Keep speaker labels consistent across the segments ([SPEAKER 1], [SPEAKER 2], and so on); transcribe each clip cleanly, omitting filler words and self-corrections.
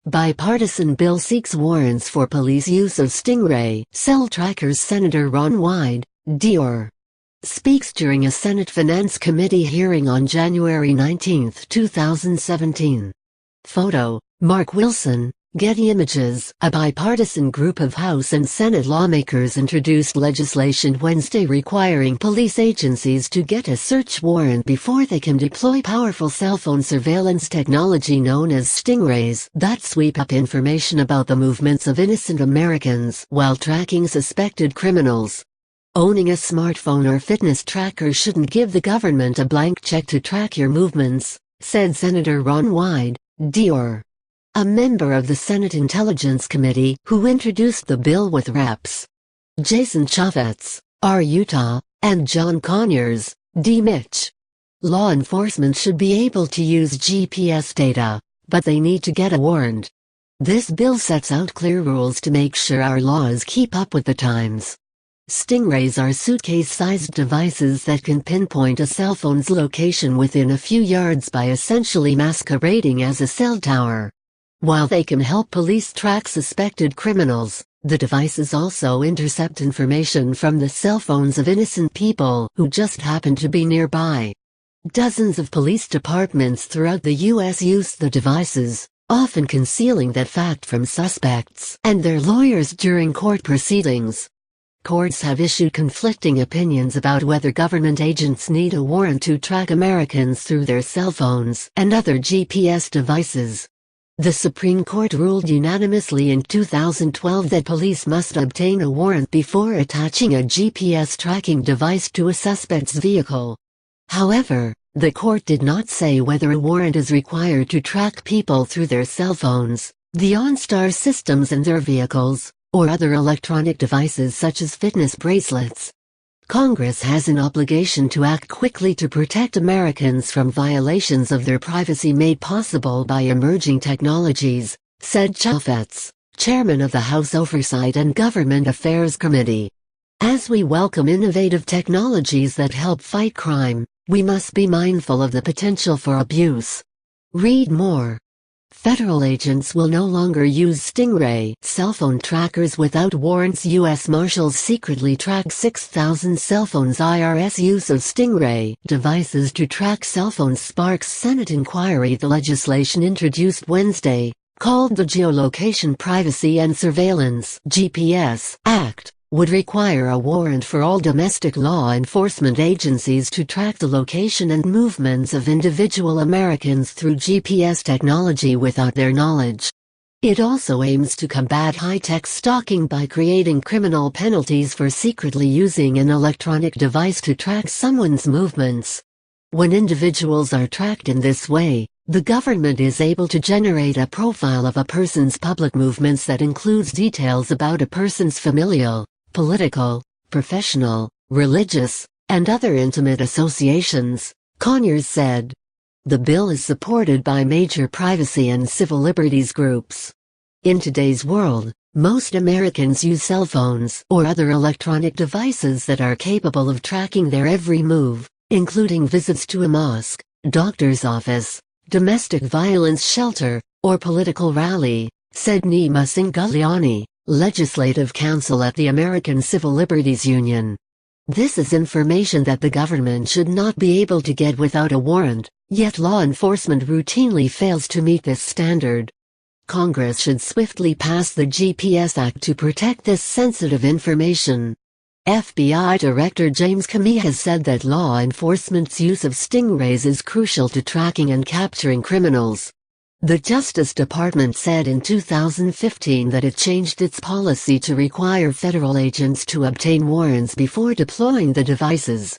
[SPEAKER 1] Bipartisan bill seeks warrants for police use of stingray cell trackers. Senator Ron Wyden, DR. speaks during a Senate Finance Committee hearing on January 19, 2017. Photo: Mark Wilson, Getty Images. A bipartisan group of House and Senate lawmakers introduced legislation Wednesday requiring police agencies to get a search warrant before they can deploy powerful cell phone surveillance technology known as stingrays that sweep up information about the movements of innocent Americans while tracking suspected criminals. Owning a smartphone or fitness tracker shouldn't give the government a blank check to track your movements, said Senator Ron Wyden, DR. a member of the Senate Intelligence Committee who introduced the bill with Reps. Jason Chaffetz, R. Utah, and John Conyers, D. Mich. Law enforcement should be able to use GPS data, but they need to get a warrant. This bill sets out clear rules to make sure our laws keep up with the times. Stingrays are suitcase-sized devices that can pinpoint a cell phone's location within a few yards by essentially masquerading as a cell tower. While they can help police track suspected criminals, the devices also intercept information from the cell phones of innocent people who just happen to be nearby. Dozens of police departments throughout the U.S. use the devices, often concealing that fact from suspects and their lawyers during court proceedings. Courts have issued conflicting opinions about whether government agents need a warrant to track Americans through their cell phones and other GPS devices. The Supreme Court ruled unanimously in 2012 that police must obtain a warrant before attaching a GPS tracking device to a suspect's vehicle. However, the court did not say whether a warrant is required to track people through their cell phones, the OnStar systems in their vehicles, or other electronic devices such as fitness bracelets. Congress has an obligation to act quickly to protect Americans from violations of their privacy made possible by emerging technologies, said Chaffetz, chairman of the House Oversight and Government Affairs Committee. As we welcome innovative technologies that help fight crime, we must be mindful of the potential for abuse. Read more. Federal agents will no longer use stingray cell phone trackers without warrants. U.S. Marshals secretly track 6,000 cell phones. IRS use of stingray devices to track cell phones sparks Senate inquiry. The legislation introduced Wednesday, called the Geolocation Privacy and Surveillance (GPS) Act, would require a warrant for all domestic law enforcement agencies to track the location and movements of individual Americans through GPS technology without their knowledge. It also aims to combat high-tech stalking by creating criminal penalties for secretly using an electronic device to track someone's movements. When individuals are tracked in this way, the government is able to generate a profile of a person's public movements that includes details about a person's familial, political, professional, religious, and other intimate associations, Conyers said. The bill is supported by major privacy and civil liberties groups. In today's world, most Americans use cell phones or other electronic devices that are capable of tracking their every move, including visits to a mosque, doctor's office, domestic violence shelter, or political rally, said Nima Singhaliani, legislative counsel at the American Civil Liberties Union. This is information that the government should not be able to get without a warrant, yet law enforcement routinely fails to meet this standard. Congress should swiftly pass the GPS Act to protect this sensitive information. FBI Director James Comey has said that law enforcement's use of stingrays is crucial to tracking and capturing criminals. The Justice Department said in 2015 that it changed its policy to require federal agents to obtain warrants before deploying the devices.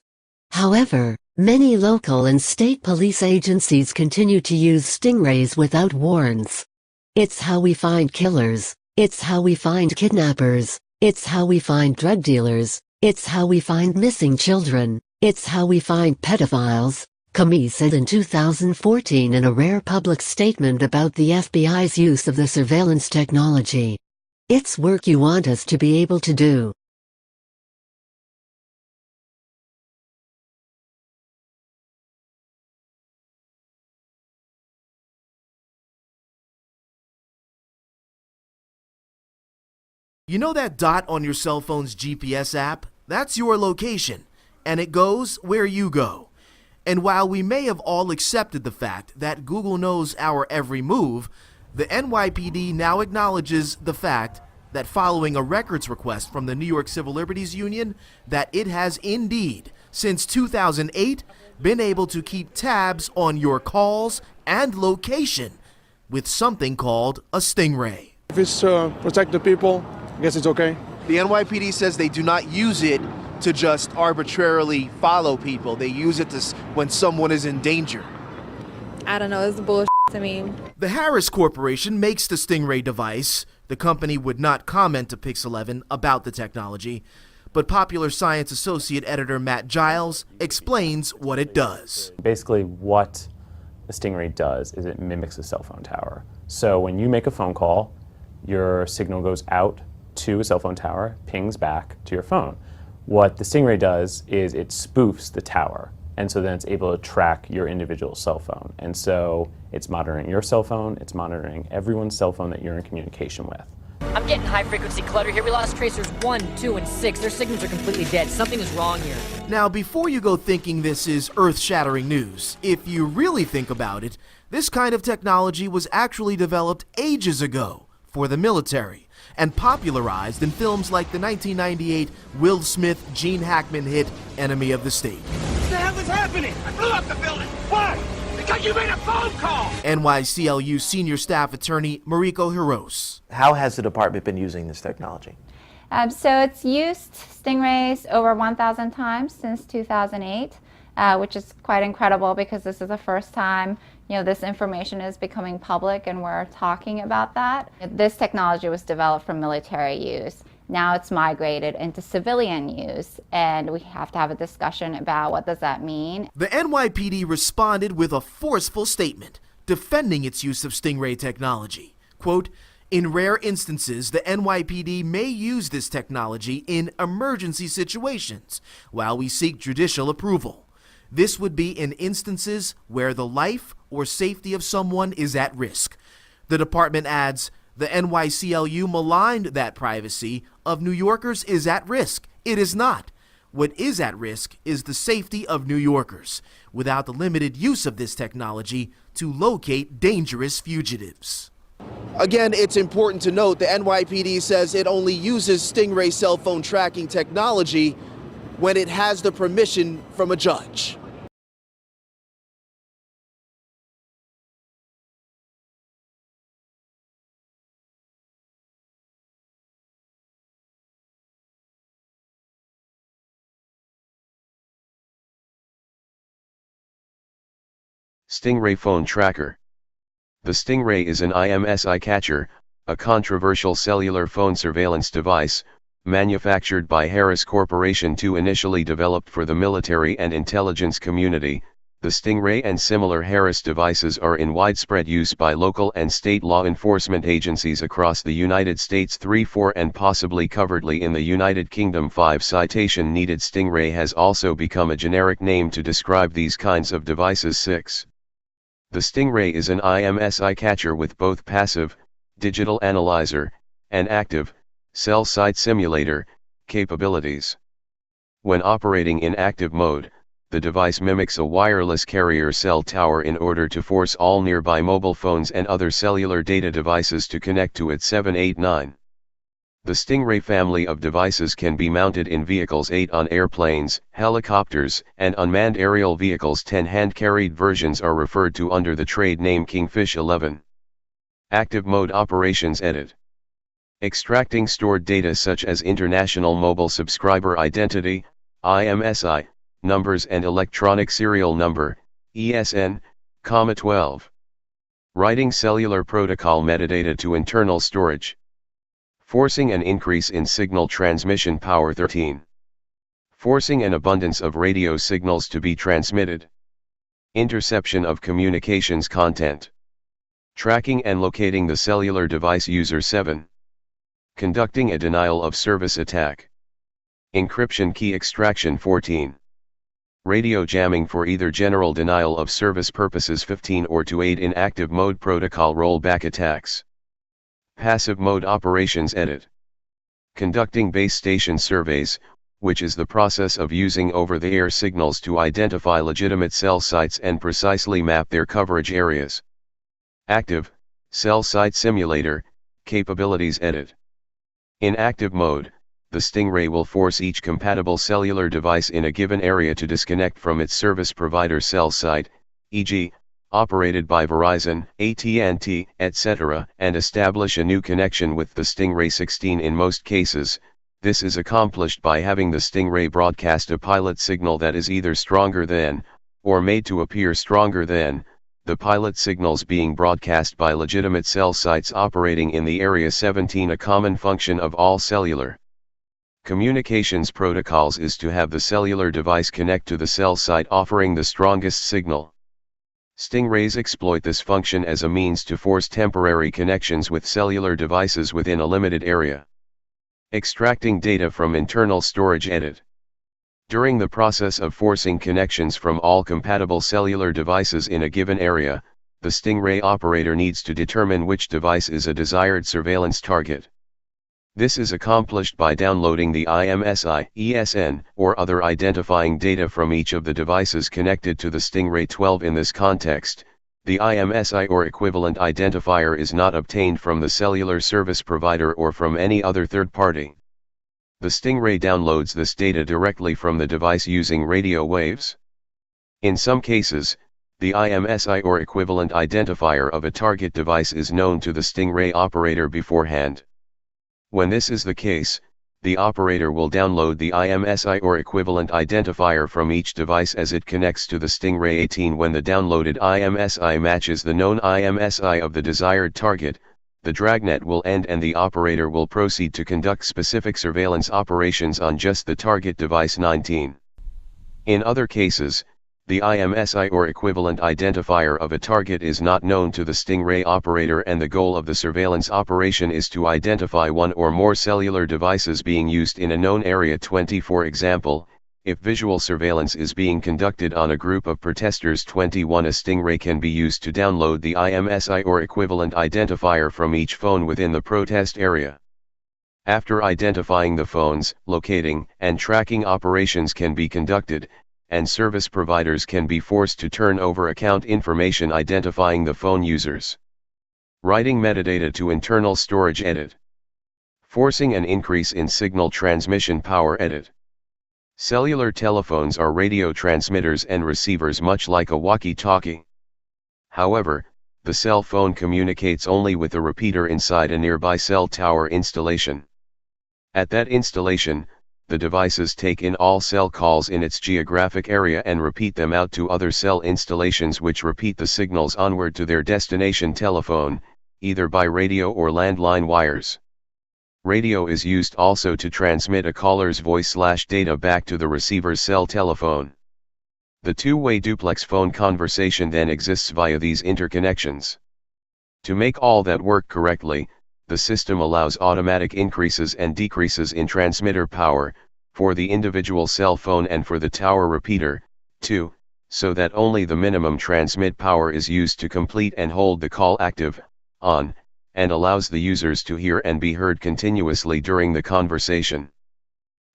[SPEAKER 1] However, many local and state police agencies continue to use stingrays without warrants. It's how we find killers, it's how we find kidnappers, it's how we find drug dealers, it's how we find missing children, it's how we find pedophiles, Comey said in 2014 in a rare public statement about the FBI's use of the surveillance technology. It's work you want us to be able to do.
[SPEAKER 2] You know that dot on your cell phone's GPS app? That's your location, and it goes where you go. And while we may have all accepted the fact that Google knows our every move, the NYPD now acknowledges the fact that following a records request from the New York Civil Liberties Union, that it has indeed, since 2008, been able to keep tabs on your calls and location with something called a stingray.
[SPEAKER 3] If it's to protect the people, I guess it's okay.
[SPEAKER 4] The NYPD says they do not use it to just arbitrarily follow people. They use it to when someone is in danger.
[SPEAKER 5] I don't know, it's bullshit to me.
[SPEAKER 2] The Harris Corporation makes the Stingray device. The company would not comment to Pix 11 about the technology, but Popular Science Associate Editor Matt Giles explains what it does.
[SPEAKER 6] Basically, what the Stingray does is it mimics a cell phone tower. So when you make a phone call, your signal goes out to a cell phone tower, pings back to your phone. What the Stingray does is it spoofs the tower, and so then it's able to track your individual cell phone. And so it's monitoring your cell phone, it's monitoring everyone's cell phone that you're in communication with.
[SPEAKER 7] I'm getting high frequency clutter here. We lost tracers 1, 2, and 6. Their signals are completely dead. Something is wrong here.
[SPEAKER 2] Now, before you go thinking this is earth-shattering news, if you really think about it, this kind of technology was actually developed ages ago for the military and popularized in films like the 1998 Will Smith, Gene Hackman hit Enemy of the State.
[SPEAKER 8] What the hell is happening? I blew up the building. Why? Because you made a phone call!
[SPEAKER 2] NYCLU Senior Staff Attorney Mariko Hiros.
[SPEAKER 4] How has the department been using this technology?
[SPEAKER 9] So it's used stingrays over 1,000 times since 2008, which is quite incredible because this is the first time this information is becoming public and we're talking about that. This technology was developed for military use. Now it's migrated into civilian use, and we have to have a discussion about what does that mean.
[SPEAKER 2] The NYPD responded with a forceful statement defending its use of Stingray technology. Quote, "In rare instances, the NYPD may use this technology in emergency situations while we seek judicial approval. This would be in instances where the life or safety of someone is at risk." The department adds, the NYCLU maligned that privacy of New Yorkers is at risk. It is not. What is at risk is the safety of New Yorkers, without the limited use of this technology to locate dangerous fugitives.
[SPEAKER 4] Again, it's important to note the NYPD says it only uses Stingray cell phone tracking technology when it has the permission from a judge.
[SPEAKER 10] Stingray Phone Tracker. The Stingray is an IMSI catcher, a controversial cellular phone surveillance device, manufactured by Harris Corporation to initially developed for the military and intelligence community. The Stingray and similar Harris devices are in widespread use by local and state law enforcement agencies across the United States. 3, 4 and possibly covertly in the United Kingdom. 5 Citation needed. Stingray has also become a generic name to describe these kinds of devices. 6. The Stingray is an IMSI catcher with both passive, digital analyzer, and active, cell site simulator, capabilities. When operating in active mode, the device mimics a wireless carrier cell tower in order to force all nearby mobile phones and other cellular data devices to connect to it. 7, 8, 9. The Stingray family of devices can be mounted in vehicles. 8 On airplanes, helicopters, and unmanned aerial vehicles. 10 Hand-carried versions are referred to under the trade name Kingfish. 11. Active mode operations. Edit. Extracting stored data such as international mobile subscriber identity, IMSI, numbers and electronic serial number, ESN, 12. Writing cellular protocol metadata to internal storage. Forcing an increase in signal transmission power. 13. Forcing an abundance of radio signals to be transmitted. Interception of communications content. Tracking and locating the cellular device user. 7. Conducting a denial of service attack. Encryption key extraction. 14. Radio jamming for either general denial of service purposes. 15 Or to aid in active mode protocol rollback attacks. Passive mode operations. Edit. Conducting base station surveys, which is the process of using over-the-air signals to identify legitimate cell sites and precisely map their coverage areas. Active, cell site simulator, capabilities edit. In active mode, the Stingray will force each compatible cellular device in a given area to disconnect from its service provider cell site, e.g., operated by Verizon, AT&T, etc., and establish a new connection with the Stingray 16 in most cases. This is accomplished by having the Stingray broadcast a pilot signal that is either stronger than, or made to appear stronger than, the pilot signals being broadcast by legitimate cell sites operating in the Area 17. A common function of all cellular communications protocols is to have the cellular device connect to the cell site offering the strongest signal. Stingrays exploit this function as a means to force temporary connections with cellular devices within a limited area. Extracting data from internal storage edit. During the process of forcing connections from all compatible cellular devices in a given area, the Stingray operator needs to determine which device is a desired surveillance target. This is accomplished by downloading the IMSI, ESN, or other identifying data from each of the devices connected to the Stingray 12. In this context, the IMSI or equivalent identifier is not obtained from the cellular service provider or from any other third party. The Stingray downloads this data directly from the device using radio waves. In some cases, the IMSI or equivalent identifier of a target device is known to the Stingray operator beforehand. When this is the case, the operator will download the IMSI or equivalent identifier from each device as it connects to the Stingray 18. When the downloaded IMSI matches the known IMSI of the desired target, the dragnet will end and the operator will proceed to conduct specific surveillance operations on just the target device 19. In other cases, the IMSI or equivalent identifier of a target is not known to the Stingray operator and the goal of the surveillance operation is to identify one or more cellular devices being used in a known area. 20. For example, if visual surveillance is being conducted on a group of protesters. 21. A Stingray can be used to download the IMSI or equivalent identifier from each phone within the protest area. After identifying the phones, locating and tracking operations can be conducted, and service providers can be forced to turn over account information identifying the phone users. Writing metadata to internal storage edit. Forcing an increase in signal transmission power edit. Cellular telephones are radio transmitters and receivers much like a walkie-talkie. However, the cell phone communicates only with a repeater inside a nearby cell tower installation. At that installation, the devices take in all cell calls in its geographic area and repeat them out to other cell installations which repeat the signals onward to their destination telephone, either by radio or landline wires. Radio is used also to transmit a caller's voice/data back to the receiver's cell telephone. The two-way duplex phone conversation then exists via these interconnections. To make all that work correctly, the system allows automatic increases and decreases in transmitter power, for the individual cell phone and for the tower repeater, too, so that only the minimum transmit power is used to complete and hold the call active, on, and allows the users to hear and be heard continuously during the conversation.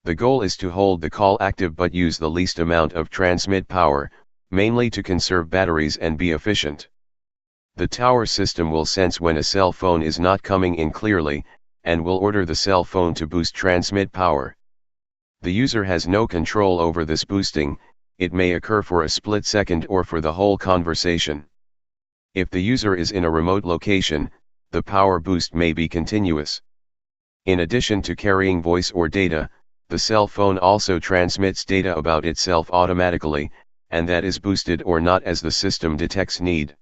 [SPEAKER 10] The goal is to hold the call active but use the least amount of transmit power, mainly to conserve batteries and be efficient. The tower system will sense when a cell phone is not coming in clearly, and will order the cell phone to boost transmit power. The user has no control over this boosting, it may occur for a split second or for the whole conversation. If the user is in a remote location, the power boost may be continuous. In addition to carrying voice or data, the cell phone also transmits data about itself automatically, and that is boosted or not as the system detects need.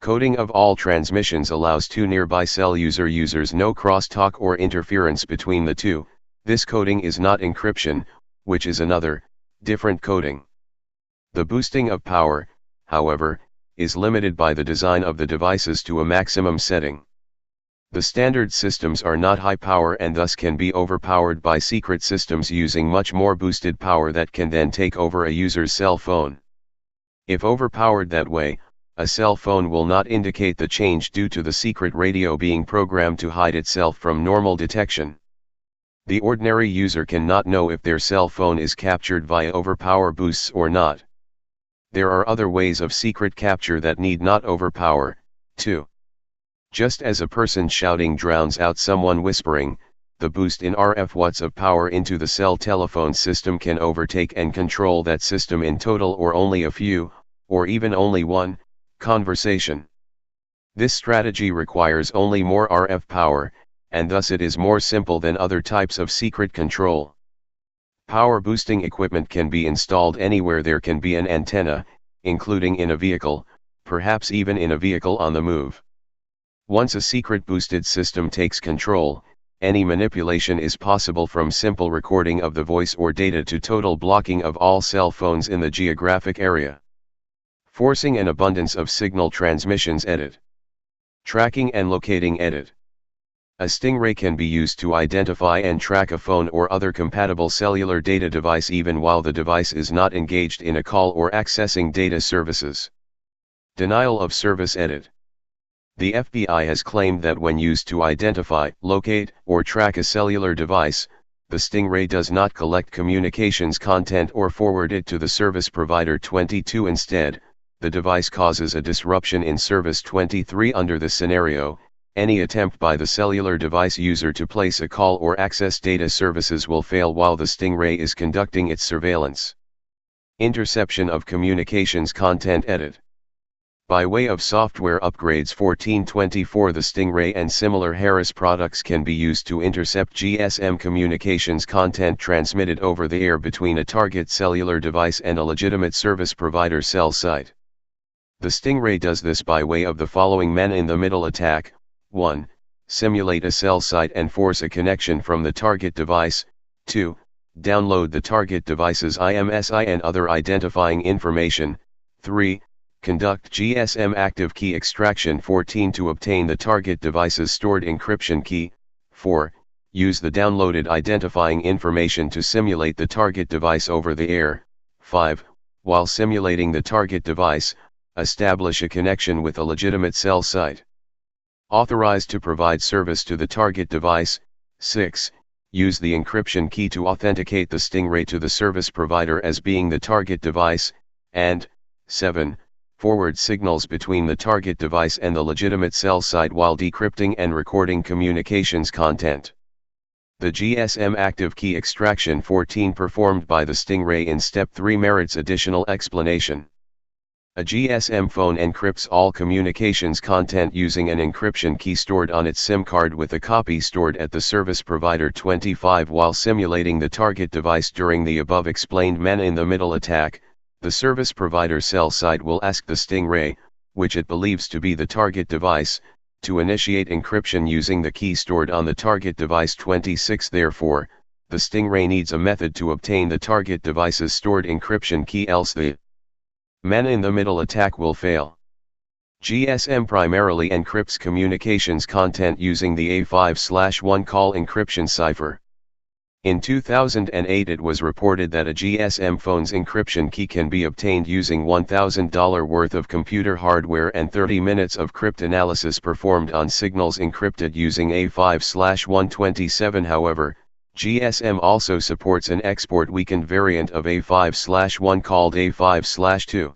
[SPEAKER 10] Coding of all transmissions allows two nearby cell users no crosstalk or interference between the two. This coding is not encryption, which is another, different coding. The boosting of power, however, is limited by the design of the devices to a maximum setting. The standard systems are not high power and thus can be overpowered by secret systems using much more boosted power that can then take over a user's cell phone. If overpowered that way, a cell phone will not indicate the change due to the secret radio being programmed to hide itself from normal detection. The ordinary user cannot know if their cell phone is captured via overpower boosts or not. There are other ways of secret capture that need not overpower, too. Just as a person shouting drowns out someone whispering, the boost in RF watts of power into the cell telephone system can overtake and control that system in total or only a few, or even only one, conversation. This strategy requires only more RF power, and thus it is more simple than other types of secret control. Power boosting equipment can be installed anywhere there can be an antenna, including in a vehicle, perhaps even in a vehicle on the move. Once a secret boosted system takes control, any manipulation is possible, from simple recording of the voice or data to total blocking of all cell phones in the geographic area. Forcing an abundance of signal transmissions. Edit. Tracking and locating. Edit. A stingray can be used to identify and track a phone or other compatible cellular data device even while the device is not engaged in a call or accessing data services. Denial of service. Edit. The FBI has claimed that when used to identify, locate, or track a cellular device, the stingray does not collect communications content or forward it to the service provider. 22 Instead, the device causes a disruption in service. 23 Under this scenario, any attempt by the cellular device user to place a call or access data services will fail while the stingray is conducting its surveillance. Interception of communications content. Edit. By way of software upgrades 1424, the Stingray and similar Harris products can be used to intercept GSM communications content transmitted over the air between a target cellular device and a legitimate service provider cell site. The Stingray does this by way of the following man-in-the-middle attack. 1. Simulate a cell site and force a connection from the target device. 2. Download the target device's IMSI and other identifying information. 3. Conduct GSM active key extraction. 14 To obtain the target device's stored encryption key. 4. Use the downloaded identifying information to simulate the target device over the air. 5. While simulating the target device, establish a connection with a legitimate cell site authorized to provide service to the target device. 6. Use the encryption key to authenticate the stingray to the service provider as being the target device. And 7. Forward signals between the target device and the legitimate cell site while decrypting and recording communications content. The GSM active key extraction 14 performed by the Stingray in Step 3 merits additional explanation. A GSM phone encrypts all communications content using an encryption key stored on its SIM card with a copy stored at the service provider. 25 While simulating the target device during the above explained man-in-the-middle attack, the service provider cell site will ask the Stingray, which it believes to be the target device, to initiate encryption using the key stored on the target device. 26 Therefore, the Stingray needs a method to obtain the target device's stored encryption key, else the man-in-the-middle attack will fail. GSM primarily encrypts communications content using the A5/1 call encryption cipher. In 2008 it was reported that a GSM phone's encryption key can be obtained using $1,000 worth of computer hardware and 30 minutes of cryptanalysis performed on signals encrypted using A5/127. However, GSM also supports an export weakened variant of A5/1 called A5/2.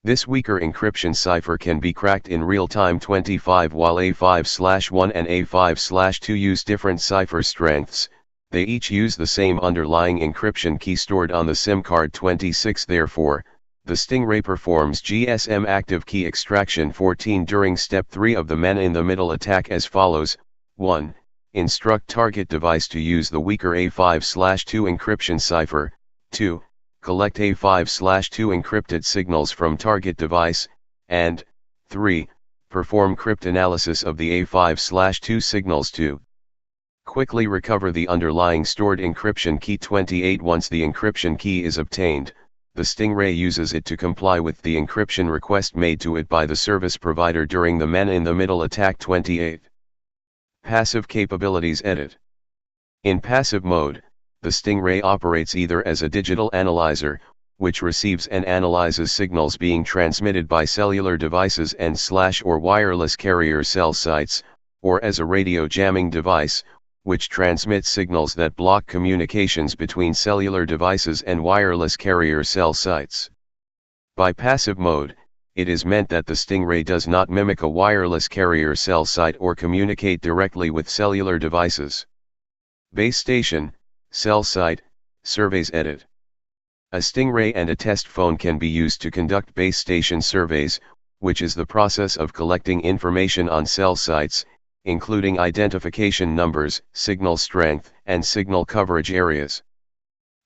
[SPEAKER 10] This weaker encryption cipher can be cracked in real time. 25 While A5/1 and A5/2 use different cipher strengths, they each use the same underlying encryption key stored on the SIM card. 26 Therefore, the Stingray performs GSM active key extraction 14 during Step 3 of the man-in-the-middle attack as follows. 1. Instruct target device to use the weaker A5/2 encryption cipher. 2. Collect A5/2 encrypted signals from target device. And 3. Perform cryptanalysis of the A5/2 signals to quickly recover the underlying stored encryption key. 28 Once the encryption key is obtained, the Stingray uses it to comply with the encryption request made to it by the service provider during the man-in-the-middle attack. 28. Passive capabilities. Edit. In passive mode, the Stingray operates either as a digital analyzer, which receives and analyzes signals being transmitted by cellular devices and/or wireless carrier cell sites, or as a radio jamming device, which transmits signals that block communications between cellular devices and wireless carrier cell sites. By passive mode, it is meant that the stingray does not mimic a wireless carrier cell site or communicate directly with cellular devices. Base station, cell site, surveys edit. A stingray and a test phone can be used to conduct base station surveys, which is the process of collecting information on cell sites, including identification numbers, signal strength, and signal coverage areas.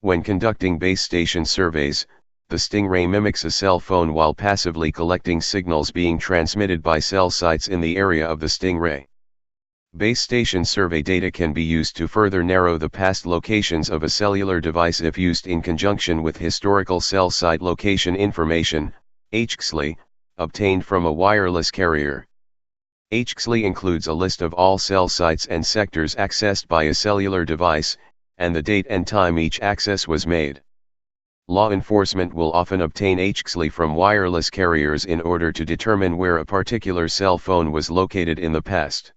[SPEAKER 10] When conducting base station surveys, the stingray mimics a cell phone while passively collecting signals being transmitted by cell sites in the area of the stingray. Base station survey data can be used to further narrow the past locations of a cellular device if used in conjunction with historical cell site location information, HXLI, obtained from a wireless carrier. HXLI includes a list of all cell sites and sectors accessed by a cellular device, and the date and time each access was made. Law enforcement will often obtain HXLI from wireless carriers in order to determine where a particular cell phone was located in the past.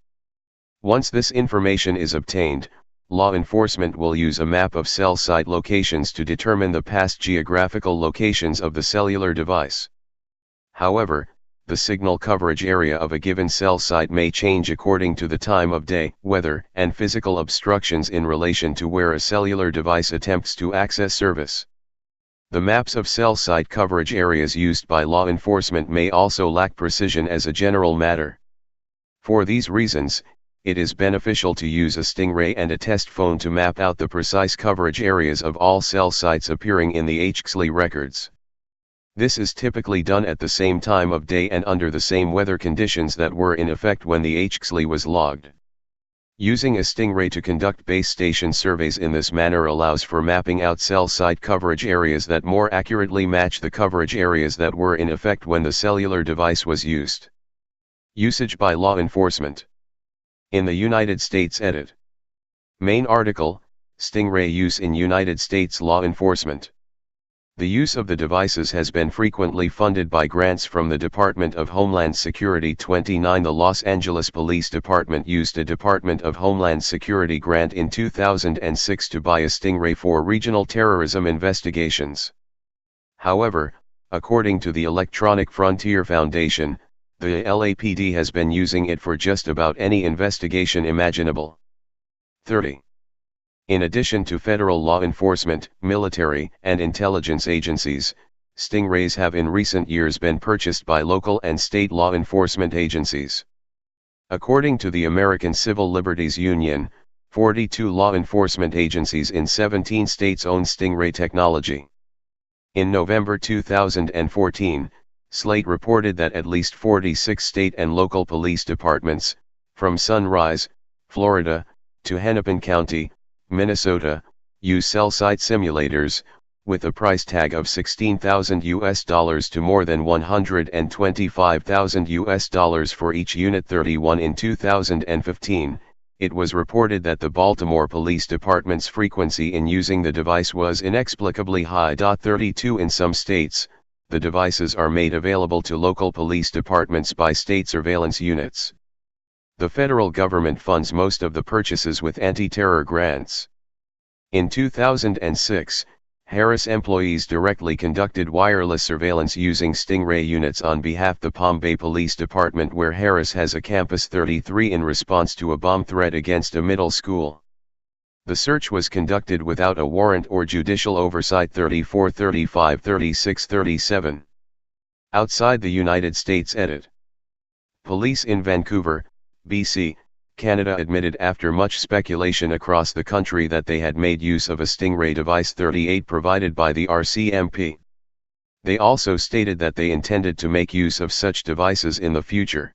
[SPEAKER 10] Once this information is obtained, law enforcement will use a map of cell site locations to determine the past geographical locations of the cellular device. However, the signal coverage area of a given cell site may change according to the time of day, weather, and physical obstructions in relation to where a cellular device attempts to access service. The maps of cell site coverage areas used by law enforcement may also lack precision as a general matter. For these reasons, it is beneficial to use a stingray and a test phone to map out the precise coverage areas of all cell sites appearing in the HXLI records. This is typically done at the same time of day and under the same weather conditions that were in effect when the HXLI was logged. Using a stingray to conduct base station surveys in this manner allows for mapping out cell site coverage areas that more accurately match the coverage areas that were in effect when the cellular device was used. Usage by law enforcement. In the United States edit. Main article, Stingray use in United States law enforcement. The use of the devices has been frequently funded by grants from the Department of Homeland Security. 29 The Los Angeles Police Department used a Department of Homeland Security grant in 2006 to buy a stingray for regional terrorism investigations. However, according to the Electronic Frontier Foundation, the LAPD has been using it for just about any investigation imaginable. 30. In addition to federal law enforcement, military, and intelligence agencies, stingrays have in recent years been purchased by local and state law enforcement agencies. According to the American Civil Liberties Union, 42 law enforcement agencies in 17 states own stingray technology. In November 2014, Slate reported that at least 46 state and local police departments, from Sunrise, Florida, to Hennepin County, Minnesota, use cell site simulators, with a price tag of $16,000 to more than $125,000 for each unit. 31 In 2015, it was reported that the Baltimore Police Department's frequency in using the device was inexplicably high. 32 In some states, the devices are made available to local police departments by state surveillance units. The federal government funds most of the purchases with anti-terror grants. In 2006, Harris employees directly conducted wireless surveillance using stingray units on behalf of the Palm Bay Police Department, where Harris has a campus. 33 In response to a bomb threat against a middle school, the search was conducted without a warrant or judicial oversight. 34, 35, 36, 37. Outside the United States edit. Police in Vancouver, BC, Canada admitted after much speculation across the country that they had made use of a stingray device. 38 Provided by the RCMP. They also stated that they intended to make use of such devices in the future.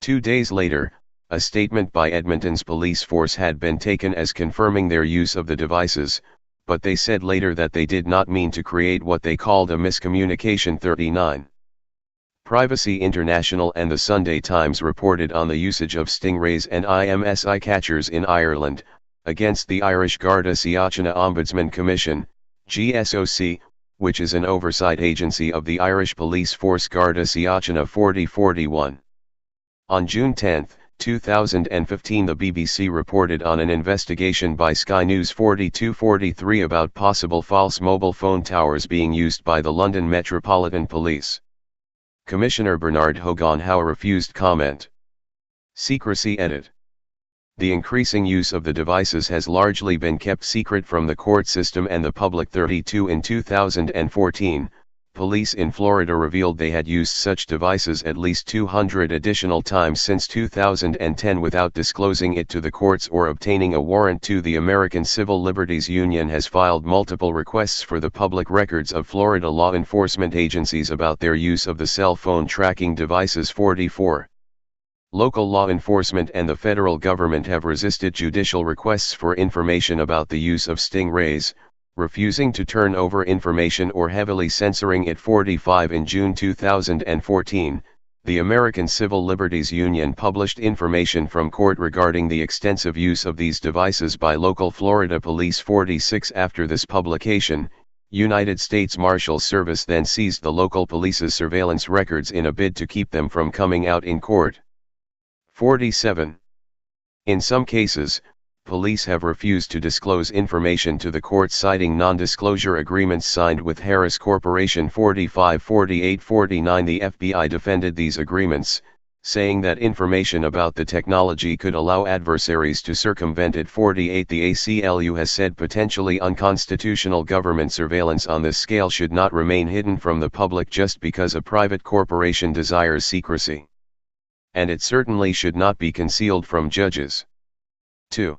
[SPEAKER 10] 2 days later, a statement by Edmonton's police force had been taken as confirming their use of the devices, but they said later that they did not mean to create what they called a miscommunication. 39. Privacy International and the Sunday Times reported on the usage of stingrays and IMSI catchers in Ireland, against the Irish Garda Síochána Ombudsman Commission, GSOC, which is an oversight agency of the Irish police force Garda Síochána 4041. On June 10, 2015. The BBC reported on an investigation by Sky News 4243 about possible false mobile phone towers being used by the London Metropolitan Police. Commissioner Bernard Hogan Howe refused comment. Secrecy edit. The increasing use of the devices has largely been kept secret from the court system and the public. 32. In 2014, police in Florida revealed they had used such devices at least 200 additional times since 2010 without disclosing it to the courts or obtaining a warrant. To the American Civil Liberties Union has filed multiple requests for the public records of Florida law enforcement agencies about their use of the cell phone tracking devices. 44. Local law enforcement and the federal government have resisted judicial requests for information about the use of stingrays, refusing to turn over information or heavily censoring it. 45. In June 2014, the American Civil Liberties Union published information from court regarding the extensive use of these devices by local Florida police. 46. After this publication, United States Marshals Service then seized the local police's surveillance records in a bid to keep them from coming out in court. 47. In some cases, police have refused to disclose information to the court, citing non-disclosure agreements signed with Harris Corporation. 45. 48. 49. The FBI defended these agreements, saying that information about the technology could allow adversaries to circumvent it. 48. The ACLU has said potentially unconstitutional government surveillance on this scale should not remain hidden from the public just because a private corporation desires secrecy. And it certainly should not be concealed from judges. 2.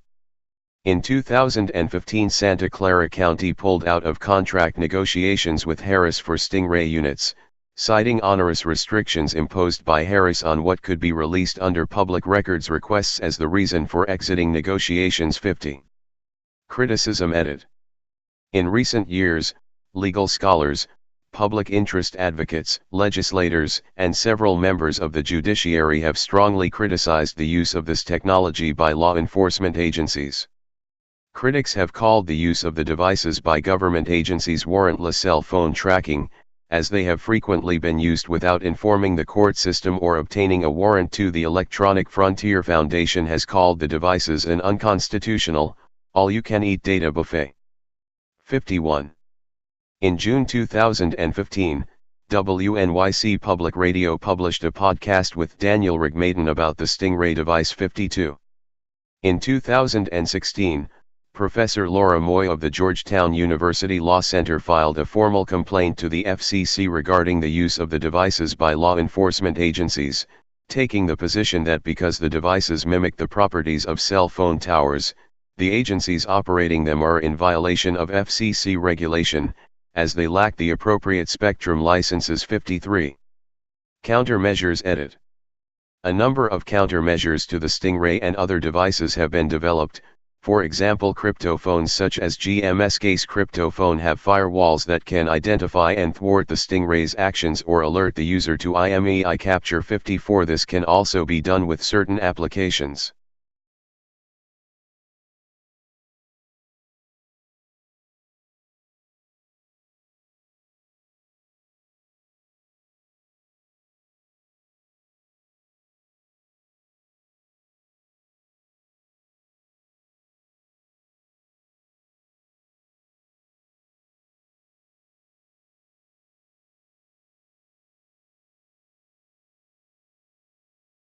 [SPEAKER 10] In 2015, Santa Clara County pulled out of contract negotiations with Harris for stingray units, citing onerous restrictions imposed by Harris on what could be released under public records requests as the reason for exiting negotiations. 50. Criticism edit. In recent years, legal scholars, public interest advocates, legislators, and several members of the judiciary have strongly criticized the use of this technology by law enforcement agencies. Critics have called the use of the devices by government agencies warrantless cell phone tracking, as they have frequently been used without informing the court system or obtaining a warrant. To the Electronic Frontier Foundation has called the devices an unconstitutional, all-you-can-eat data buffet. 51. In June 2015, WNYC Public Radio published a podcast with Daniel Rigmaiden about the Stingray device. 52. In 2016, Professor Laura Moy of the Georgetown University Law Center filed a formal complaint to the FCC regarding the use of the devices by law enforcement agencies, taking the position that because the devices mimic the properties of cell phone towers, the agencies operating them are in violation of FCC regulation, as they lack the appropriate spectrum licenses. 53. Countermeasures edit. A number of countermeasures to the Stingray and other devices have been developed. For example, cryptophones such as GMSCase cryptophone have firewalls that can identify and thwart the Stingray's actions or alert the user to IMEI capture. 54. This can also be done with certain applications.